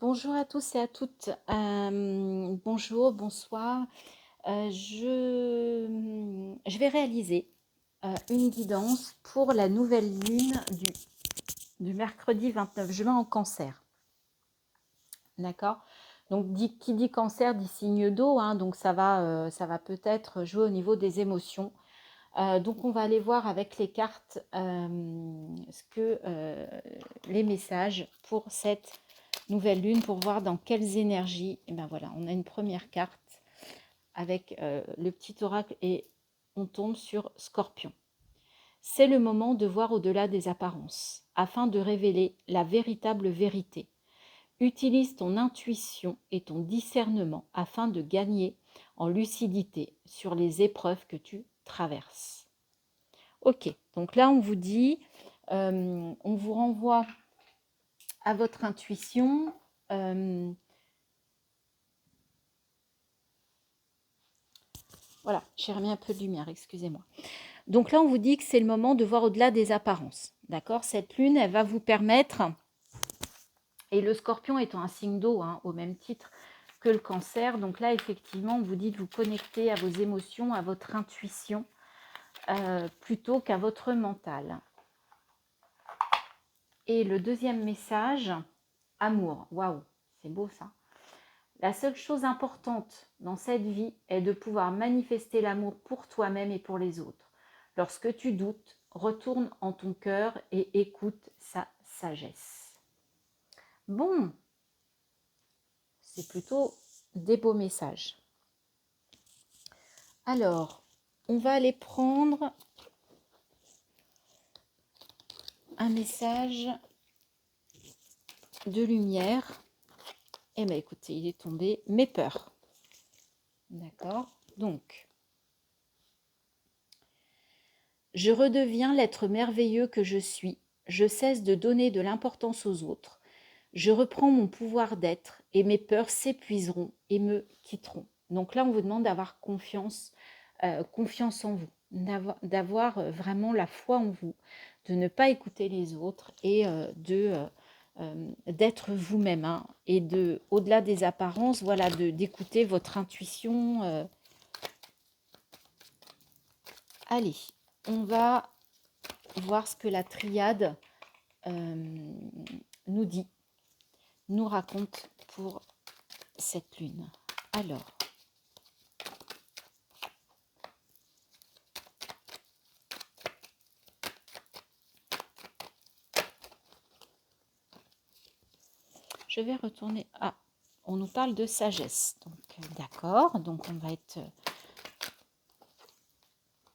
Bonjour à tous et à toutes. Bonjour, bonsoir. Je vais réaliser une guidance pour la nouvelle lune du mercredi 29 juin en Cancer. D'accord? Donc, qui dit Cancer dit signe d'eau, hein, donc ça va peut-être jouer au niveau des émotions. Donc, on va aller voir avec les cartes les messages pour cette nouvelle lune, pour voir dans quelles énergies. Et ben voilà, on a une première carte avec le petit oracle et on tombe sur Scorpion. C'est le moment de voir au-delà des apparences, afin de révéler la véritable vérité. Utilise ton intuition et ton discernement afin de gagner en lucidité sur les épreuves que tu traverses. Ok, donc là on vous dit, on vous renvoie à votre intuition. Voilà, j'ai remis un peu de lumière, excusez-moi. Donc là, on vous dit que c'est le moment de voir au-delà des apparences. D'accord? Cette lune, elle va vous permettre, et le Scorpion étant un signe d'eau, hein, au même titre que le Cancer, donc là, effectivement, on vous dit de vous connecter à vos émotions, à votre intuition, plutôt qu'à votre mental. Et le deuxième message, amour. Waouh, c'est beau ça. La seule chose importante dans cette vie est de pouvoir manifester l'amour pour toi-même et pour les autres. Lorsque tu doutes, retourne en ton cœur et écoute sa sagesse. Bon, c'est plutôt des beaux messages. Alors, on va aller prendre un message de lumière. Eh bien, écoutez, il est tombé. Mes peurs. D'accord? Donc, je redeviens l'être merveilleux que je suis. Je cesse de donner de l'importance aux autres. Je reprends mon pouvoir d'être et mes peurs s'épuiseront et me quitteront. Donc là, on vous demande d'avoir confiance en vous, d'avoir vraiment la foi en vous, de ne pas écouter les autres et d'être vous-même, hein, et au-delà des apparences, voilà, d'écouter votre intuition. Allez, on va voir ce que la triade nous dit, nous raconte pour cette lune. Alors, je vais retourner. Ah, on nous parle de sagesse. Donc, d'accord. Donc,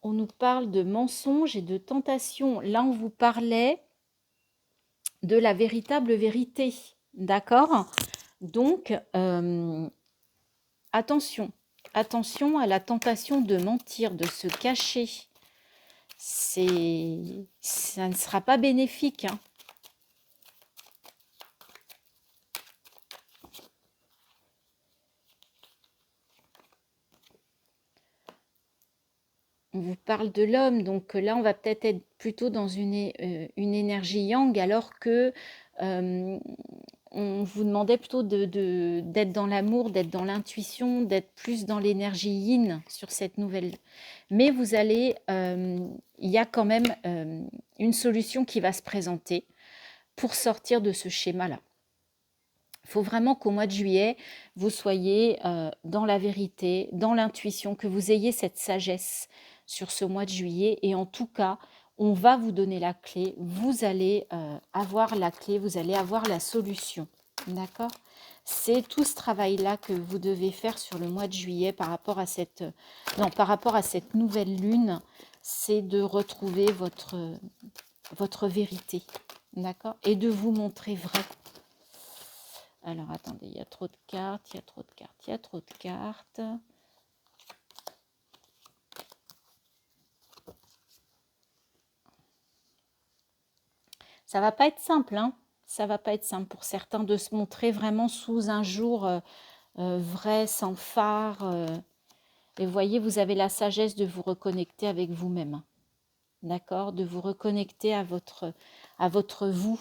on nous parle de mensonges et de tentations. Là, on vous parlait de la véritable vérité. D'accord? Donc, attention. Attention à la tentation de mentir, de se cacher. Ça ne sera pas bénéfique, hein. On vous parle de l'homme, donc là, on va peut-être être plutôt dans une énergie yang, alors que on vous demandait plutôt d'être dans l'amour, d'être dans l'intuition, d'être plus dans l'énergie yin sur cette nouvelle. Mais vous allez, il y a quand même une solution qui va se présenter pour sortir de ce schéma-là. Il faut vraiment qu'au mois de juillet, vous soyez dans la vérité, dans l'intuition, que vous ayez cette sagesse sur ce mois de juillet. Et en tout cas, on va vous donner la clé. Vous allez avoir la clé, vous allez avoir la solution. D'accord? C'est tout ce travail-là que vous devez faire sur le mois de juillet par rapport à cette nouvelle lune. C'est de retrouver votre vérité. D'accord? Et de vous montrer vrai. Alors, attendez, il y a trop de cartes, il y a trop de cartes, il y a trop de cartes. Ça va pas être simple, hein. Ça va pas être simple pour certains de se montrer vraiment sous un jour vrai, sans phare. Et vous voyez, vous avez la sagesse de vous reconnecter avec vous-même. D'accord? De vous reconnecter à votre vous.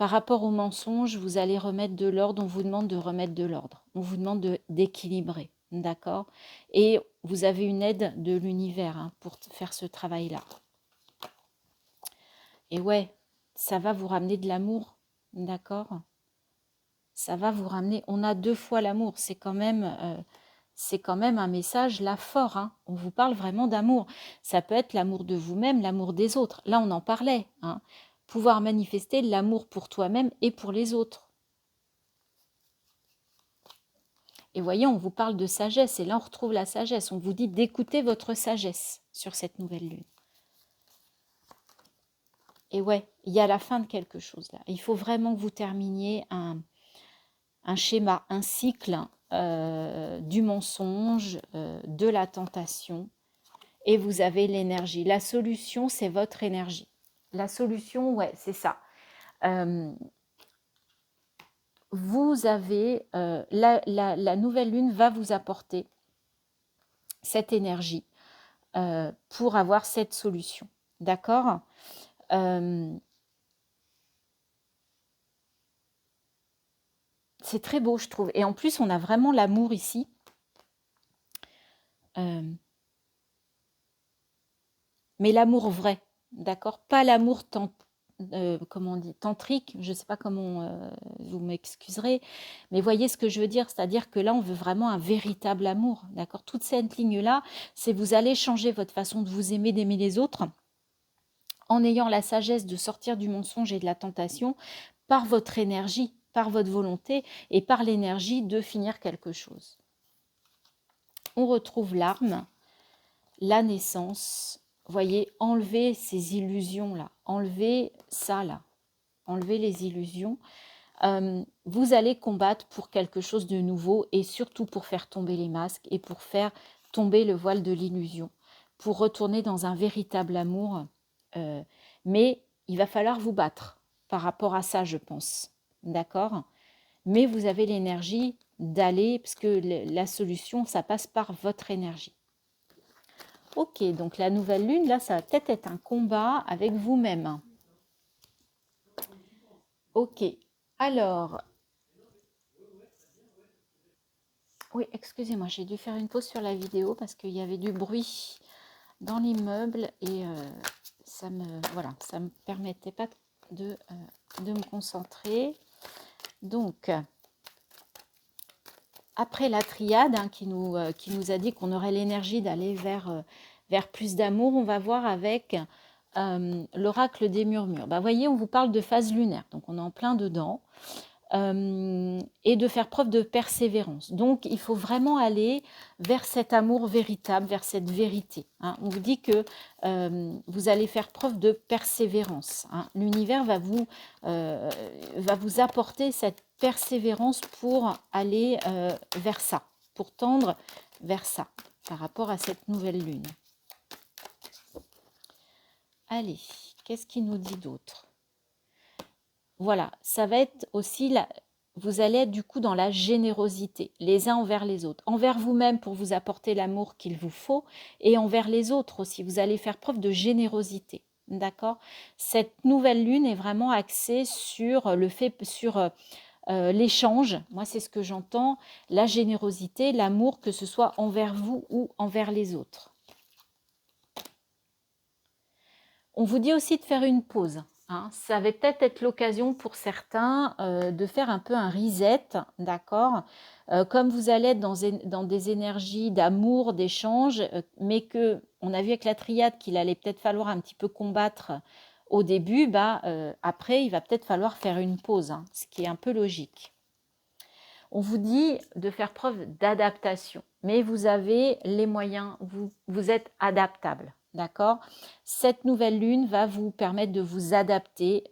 Par rapport au mensonge, vous allez remettre de l'ordre, on vous demande de remettre de l'ordre. On vous demande d'équilibrer, d'accord? Et vous avez une aide de l'univers hein, pour faire ce travail-là. Et ouais, ça va vous ramener de l'amour, d'accord? Ça va vous ramener, on a 2 fois l'amour, c'est quand même un message là fort, hein. On vous parle vraiment d'amour. Ça peut être l'amour de vous-même, l'amour des autres. Là, on en parlait, hein. Pouvoir manifester l'amour pour toi-même et pour les autres. Et voyez, on vous parle de sagesse, et là, on retrouve la sagesse. On vous dit d'écouter votre sagesse sur cette nouvelle lune. Et ouais, il y a la fin de quelque chose là. Il faut vraiment que vous terminiez un schéma, un cycle du mensonge, de la tentation, et vous avez l'énergie. La solution, c'est votre énergie. La solution, ouais, c'est ça. Vous avez, la nouvelle lune va vous apporter cette énergie pour avoir cette solution. D'accord? C'est très beau, je trouve. Et en plus, on a vraiment l'amour ici. Mais l'amour vrai, d'accord? Pas l'amour comment on dit, tantrique, je ne sais pas comment, vous m'excuserez, mais voyez ce que je veux dire, c'est-à-dire que là, on veut vraiment un véritable amour, d'accord? Toute cette ligne-là, c'est vous allez changer votre façon de vous aimer, d'aimer les autres, en ayant la sagesse de sortir du mensonge et de la tentation par votre énergie, par votre volonté et par l'énergie de finir quelque chose. On retrouve l'arme, la naissance. Voyez, enlevez ces illusions-là, enlevez ça là, enlevez les illusions. Vous allez combattre pour quelque chose de nouveau et surtout pour faire tomber les masques et pour faire tomber le voile de l'illusion, pour retourner dans un véritable amour. Mais il va falloir vous battre par rapport à ça, je pense. D'accord? Mais vous avez l'énergie d'aller, parce que la solution, ça passe par votre énergie. Ok, donc la nouvelle lune, là, ça va peut-être être un combat avec vous-même. Ok, alors... Oui, excusez-moi, j'ai dû faire une pause sur la vidéo parce qu'il y avait du bruit dans l'immeuble et ça me permettait pas de me concentrer. Donc, après la triade hein, qui nous a dit qu'on aurait l'énergie d'aller vers plus d'amour, on va voir avec l'oracle des murmures. Bah, voyez, on vous parle de phase lunaire, donc on est en plein dedans. Et de faire preuve de persévérance. Donc, il faut vraiment aller vers cet amour véritable, vers cette vérité. Hein. On vous dit que vous allez faire preuve de persévérance. Hein. L'univers va vous apporter cette persévérance pour aller vers ça, pour tendre vers ça, par rapport à cette nouvelle lune. Allez, qu'est-ce qu'il nous dit d'autre ? Voilà, ça va être aussi, vous allez être du coup dans la générosité, les uns envers les autres. Envers vous-même pour vous apporter l'amour qu'il vous faut et envers les autres aussi. Vous allez faire preuve de générosité, d'accord? Cette nouvelle lune est vraiment axée sur l'échange. Moi, c'est ce que j'entends, la générosité, l'amour, que ce soit envers vous ou envers les autres. On vous dit aussi de faire une pause. Hein. Ça va peut-être être l'occasion pour certains de faire un peu un reset, d'accord, comme vous allez être dans des énergies d'amour, d'échange, mais on a vu avec la triade qu'il allait peut-être falloir un petit peu combattre au début, après, il va peut-être falloir faire une pause, hein, ce qui est un peu logique. On vous dit de faire preuve d'adaptation, mais vous avez les moyens, vous êtes adaptable. D'accord? Cette nouvelle lune va vous permettre de vous adapter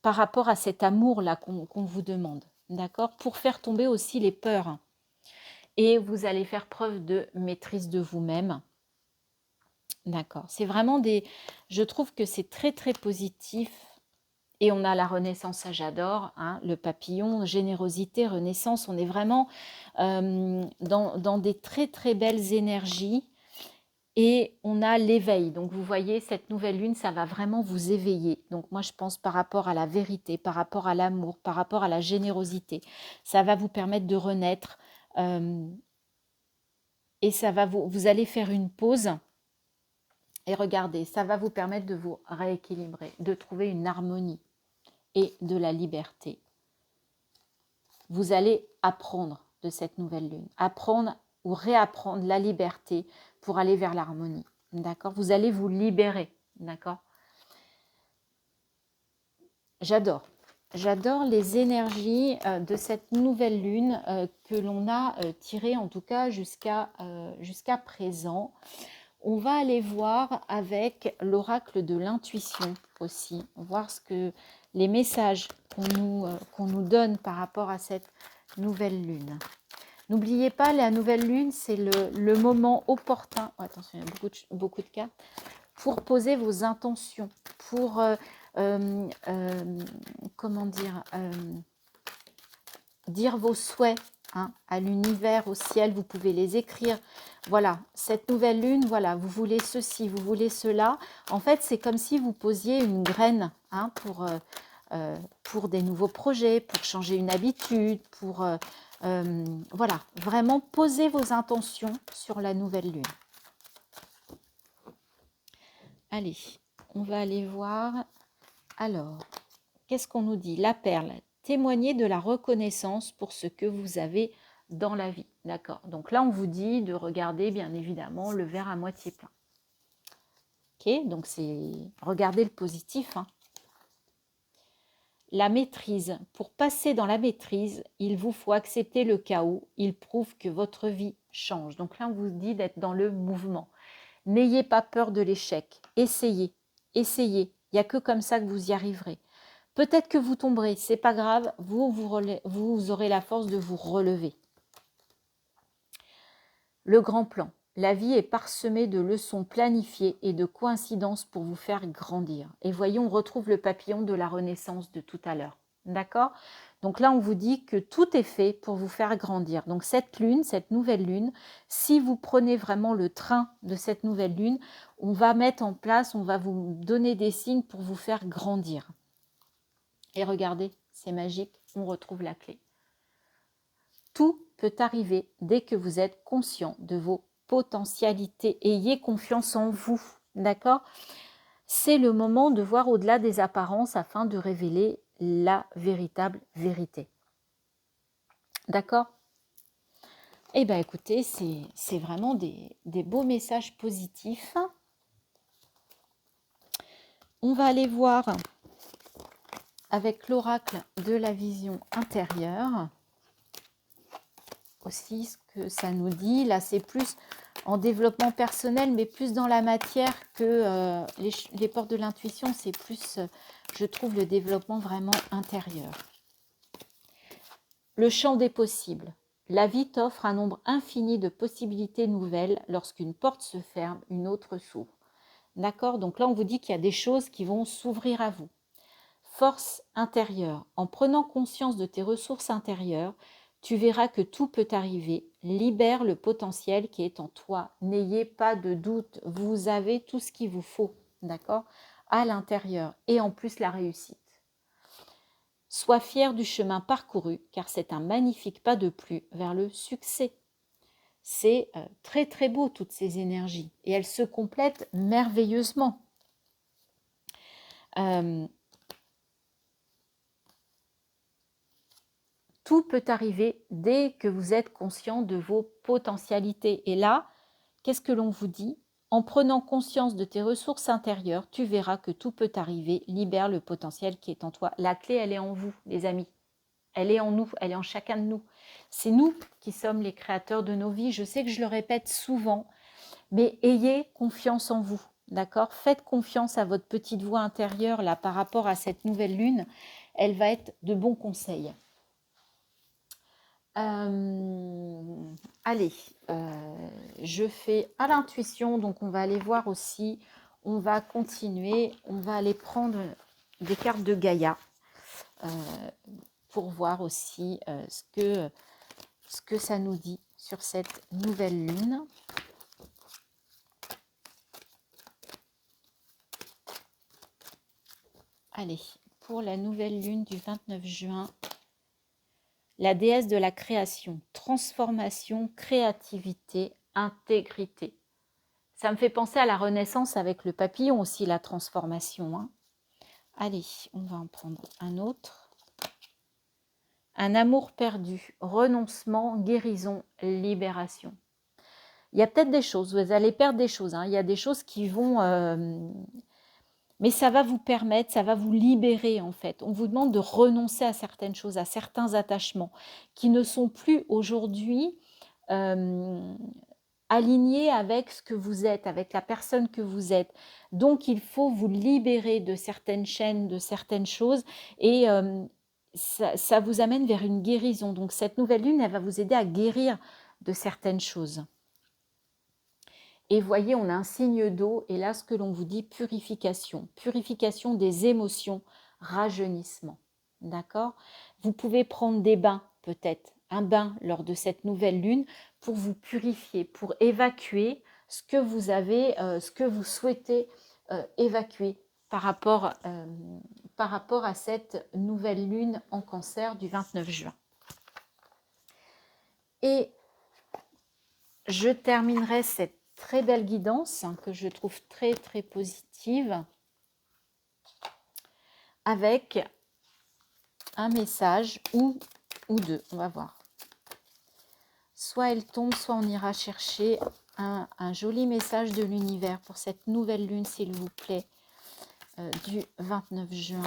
par rapport à cet amour-là qu'on vous demande. D'accord? Pour faire tomber aussi les peurs. Et vous allez faire preuve de maîtrise de vous-même. D'accord? C'est vraiment je trouve que c'est très très positif. Et on a la renaissance, j'adore, hein, le papillon, générosité, renaissance. On est vraiment dans des très très belles énergies. Et on a l'éveil. Donc, vous voyez, cette nouvelle lune, ça va vraiment vous éveiller. Donc, moi, je pense par rapport à la vérité, par rapport à l'amour, par rapport à la générosité. Ça va vous permettre de renaître. Et ça va vous allez faire une pause. Et regardez, ça va vous permettre de vous rééquilibrer, de trouver une harmonie et de la liberté. Vous allez apprendre de cette nouvelle lune. Apprendre ou réapprendre la liberté pour aller vers l'harmonie. D'accord? Vous allez vous libérer. D'accord? J'adore. J'adore les énergies de cette nouvelle lune que l'on a tirées en tout cas jusqu'à présent. On va aller voir avec l'oracle de l'intuition aussi, voir ce que les messages qu'on nous donne par rapport à cette nouvelle lune. N'oubliez pas, la nouvelle lune, c'est le moment opportun. Oh, attention, il y a beaucoup de cartes. Pour poser vos intentions, pour, comment dire vos souhaits hein, à l'univers, au ciel, vous pouvez les écrire. Voilà, cette nouvelle lune, voilà, vous voulez ceci, vous voulez cela. En fait, c'est comme si vous posiez une graine hein, pour des nouveaux projets, pour changer une habitude, pour... voilà, vraiment posez vos intentions sur la nouvelle lune. Allez, on va aller voir. Alors, qu'est-ce qu'on nous dit? La perle, témoignez de la reconnaissance pour ce que vous avez dans la vie. D'accord. Donc là, on vous dit de regarder, bien évidemment, le verre à moitié plein. Ok, donc c'est regarder le positif. Hein. La maîtrise. Pour passer dans la maîtrise, il vous faut accepter le chaos. Il prouve que votre vie change. Donc là, on vous dit d'être dans le mouvement. N'ayez pas peur de l'échec. Essayez. Essayez. Il n'y a que comme ça que vous y arriverez. Peut-être que vous tomberez, c'est pas grave, vous aurez la force de vous relever. Le grand plan. La vie est parsemée de leçons planifiées et de coïncidences pour vous faire grandir. Et voyons, on retrouve le papillon de la renaissance de tout à l'heure. D'accord? Donc là, on vous dit que tout est fait pour vous faire grandir. Donc cette lune, cette nouvelle lune, si vous prenez vraiment le train de cette nouvelle lune, on va mettre en place, on va vous donner des signes pour vous faire grandir. Et regardez, c'est magique, on retrouve la clé. Tout peut arriver dès que vous êtes conscient de vos potentialités. Ayez confiance en vous, d'accord? C'est le moment de voir au-delà des apparences afin de révéler la véritable vérité. D'accord? Eh bien, écoutez, c'est vraiment des beaux messages positifs. On va aller voir avec l'oracle de la vision intérieure aussi ce que ça nous dit. Là, c'est plus en développement personnel, mais plus dans la matière que les portes de l'intuition. C'est plus, je trouve, le développement vraiment intérieur. Le champ des possibles. La vie t'offre un nombre infini de possibilités nouvelles. Lorsqu'une porte se ferme, une autre s'ouvre. D'accord? Donc là, on vous dit qu'il y a des choses qui vont s'ouvrir à vous. Force intérieure. En prenant conscience de tes ressources intérieures, tu verras que tout peut arriver. Libère le potentiel qui est en toi. N'ayez pas de doute. Vous avez tout ce qu'il vous faut, d'accord, à l'intérieur. Et en plus, la réussite. Sois fier du chemin parcouru, car c'est un magnifique pas de plus vers le succès. C'est très très beau, toutes ces énergies. Et elles se complètent merveilleusement. Tout peut arriver dès que vous êtes conscient de vos potentialités. Et là, qu'est-ce que l'on vous dit? En prenant conscience de tes ressources intérieures, tu verras que tout peut arriver. Libère le potentiel qui est en toi. La clé, elle est en vous, les amis. Elle est en nous, elle est en chacun de nous. C'est nous qui sommes les créateurs de nos vies. Je sais que je le répète souvent, mais ayez confiance en vous. D'accord? Faites confiance à votre petite voix intérieure là par rapport à cette nouvelle lune. Elle va être de bons conseils. Allez, je fais à l'intuition, donc on va aller voir aussi, on va continuer, on va aller prendre des cartes de Gaïa pour voir aussi ce que ça nous dit sur cette nouvelle lune. Allez, pour la nouvelle lune du 29 juin, la déesse de la création, transformation, créativité, intégrité. Ça me fait penser à la Renaissance avec le papillon aussi, la transformation. Hein. Allez, on va en prendre un autre. Un amour perdu, renoncement, guérison, libération. Il y a peut-être des choses, vous allez perdre des choses. Hein. Il y a des choses qui vont... mais ça va vous permettre, ça va vous libérer en fait. On vous demande de renoncer à certaines choses, à certains attachements qui ne sont plus aujourd'hui alignés avec ce que vous êtes, avec la personne que vous êtes. Donc il faut vous libérer de certaines chaînes, de certaines choses et ça vous amène vers une guérison. Donc cette nouvelle lune, elle va vous aider à guérir de certaines choses. Et voyez, on a un signe d'eau, et là, ce que l'on vous dit, purification. Purification des émotions, rajeunissement. D'accord? Vous pouvez prendre des bains, peut-être, un bain lors de cette nouvelle lune, pour vous purifier, pour évacuer ce que vous avez, ce que vous souhaitez évacuer par rapport à cette nouvelle lune en Cancer du 29 juin. Et je terminerai cette très belle guidance que je trouve très très positive avec un message ou deux, on va voir. Soit elle tombe, soit on ira chercher un joli message de l'univers pour cette nouvelle lune, s'il vous plaît, du 29 juin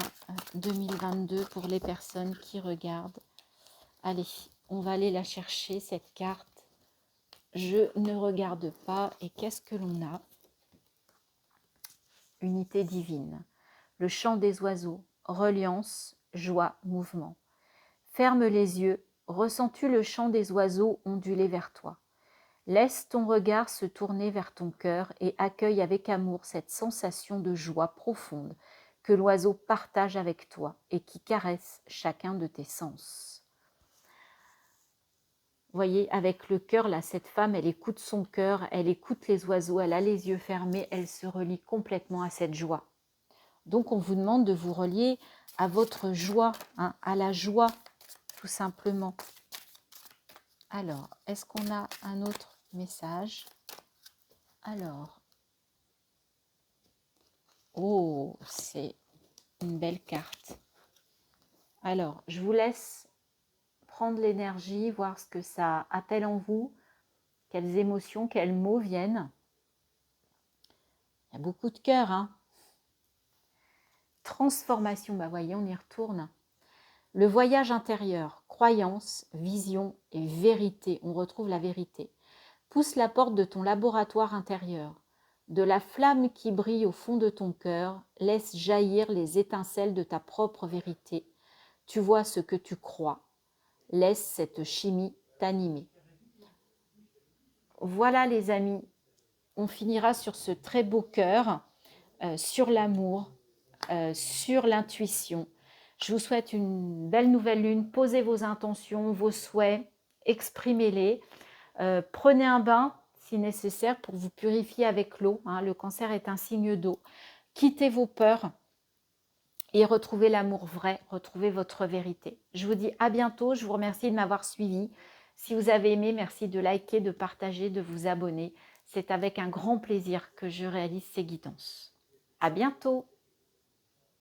2022 pour les personnes qui regardent. Allez, on va aller la chercher, cette carte. Je ne regarde pas. Et qu'est-ce que l'on a? Unité divine. Le chant des oiseaux. Reliance, joie, mouvement. Ferme les yeux. Ressens-tu le chant des oiseaux onduler vers toi? Laisse ton regard se tourner vers ton cœur et accueille avec amour cette sensation de joie profonde que l'oiseau partage avec toi et qui caresse chacun de tes sens. Voyez, avec le cœur, là, cette femme, elle écoute son cœur, elle écoute les oiseaux, elle a les yeux fermés, elle se relie complètement à cette joie. Donc, on vous demande de vous relier à votre joie, hein, à la joie, tout simplement. Alors, est-ce qu'on a un autre message? Alors, oh, c'est une belle carte. Alors, je vous laisse prendre l'énergie, voir ce que ça appelle en vous, quelles émotions, quels mots viennent. Il y a beaucoup de cœur, hein. Transformation, bah voyez, on y retourne. Le voyage intérieur, croyance, vision et vérité. On retrouve la vérité. Pousse la porte de ton laboratoire intérieur. De la flamme qui brille au fond de ton cœur, laisse jaillir les étincelles de ta propre vérité. Tu vois ce que tu crois. Laisse cette chimie t'animer. Voilà les amis, on finira sur ce très beau cœur, sur l'amour, sur l'intuition. Je vous souhaite une belle nouvelle lune. Posez vos intentions, vos souhaits, exprimez-les. Prenez un bain si nécessaire pour vous purifier avec l'eau. Hein. Le cancer est un signe d'eau. Quittez vos peurs et retrouvez l'amour vrai, retrouvez votre vérité. Je vous dis à bientôt. Je vous remercie de m'avoir suivi. Si vous avez aimé, merci de liker, de partager, de vous abonner. C'est avec un grand plaisir que je réalise ces guidances. À bientôt.